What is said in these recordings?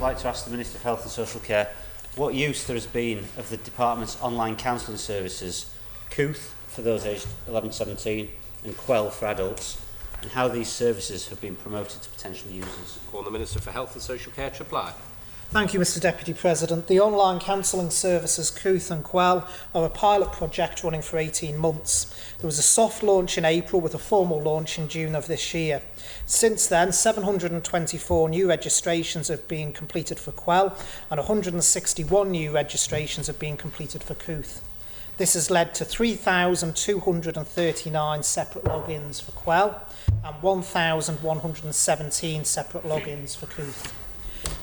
I'd like to ask the Minister for Health and Social Care what use there has been of the Department's online counselling services, Kooth for those aged 11-17 and Qwell for adults, and how these services have been promoted to potential users. Call on the Minister for Health and Social Care to reply. Thank you, Mr Deputy President. The online counselling services Kooth and Qwell are a pilot project running for 18 months. There was a soft launch in April with a formal launch in June of this year. Since then, 724 new registrations have been completed for Qwell and 161 new registrations have been completed for Kooth. This has led to 3,239 separate logins for Qwell and 1,117 separate logins for Kooth.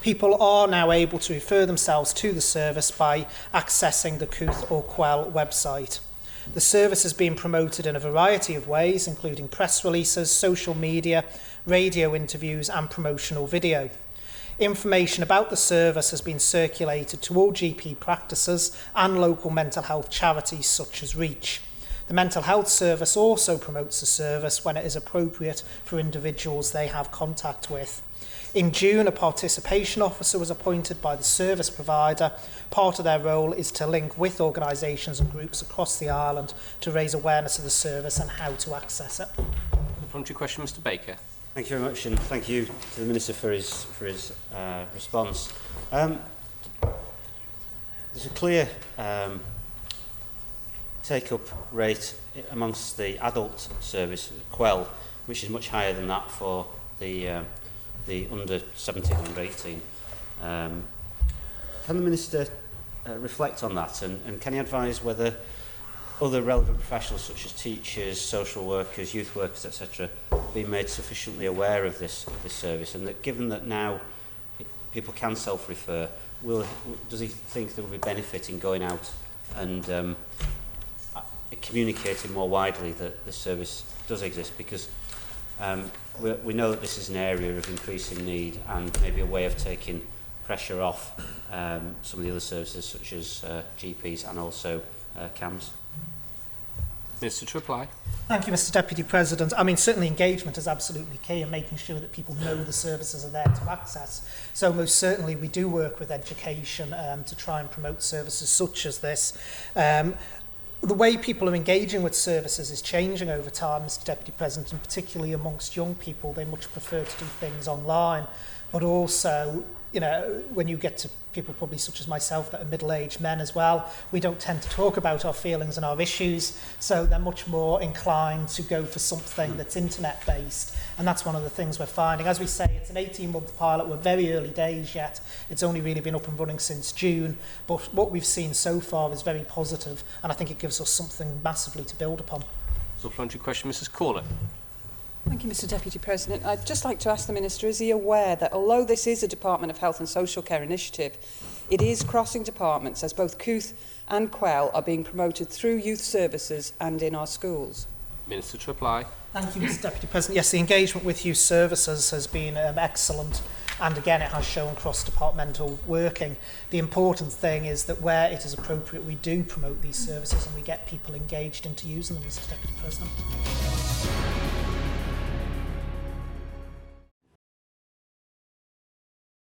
People are now able to refer themselves to the service by accessing the Kooth or Qwell website. The service has been promoted in a variety of ways, including press releases, social media, radio interviews and promotional video. Information about the service has been circulated to all GP practices and local mental health charities such as Reach. The mental health service also promotes the service when it is appropriate for individuals they have contact with. In June, a participation officer was appointed by the service provider. Part of their role is to link with organisations and groups across the island to raise awareness of the service and how to access it. Supplementary question, Mr Baker. Thank you very much, and thank you to the Minister for his response. There's a clear take-up rate amongst the adult service, Qwell, which is much higher than that for the under 17 and under 18. Can the Minister reflect on that, and can he advise whether other relevant professionals such as teachers, social workers, youth workers, etc., being made sufficiently aware of this service, and that given that now people can self-refer, does he think there will be benefit in going out and communicating more widely that the service does exist? Because we know that this is an area of increasing need and maybe a way of taking pressure off some of the other services such as GPs and also CAMS. Minister to reply. Thank you, Mr Deputy President. I mean, certainly engagement is absolutely key in making sure that people know the services are there to access. So most certainly we do work with education to try and promote services such as this. The way people are engaging with services is changing over time, Mr Deputy President, and particularly amongst young people. They much prefer to do things online, but also, you know, when you get to people probably such as myself that are middle-aged men as well, we don't tend to talk about our feelings and our issues, so they're much more inclined to go for something that's internet-based, and that's one of the things we're finding. As we say, it's an 18-month pilot. We're very early days yet. It's only really been up and running since June, but what we've seen so far is very positive, and I think it gives us something massively to build upon. Supplementary question, Mrs Caller. Thank you, Mr Deputy President. I'd just like to ask the Minister, is he aware that although this is a Department of Health and Social Care initiative, it is crossing departments, as both Kooth and Qwell are being promoted through youth services and in our schools? Minister to reply. Thank you, Mr Deputy President. Yes, the engagement with youth services has been excellent, and again it has shown cross-departmental working. The important thing is that where it is appropriate we do promote these services and we get people engaged into using them, Mr Deputy President.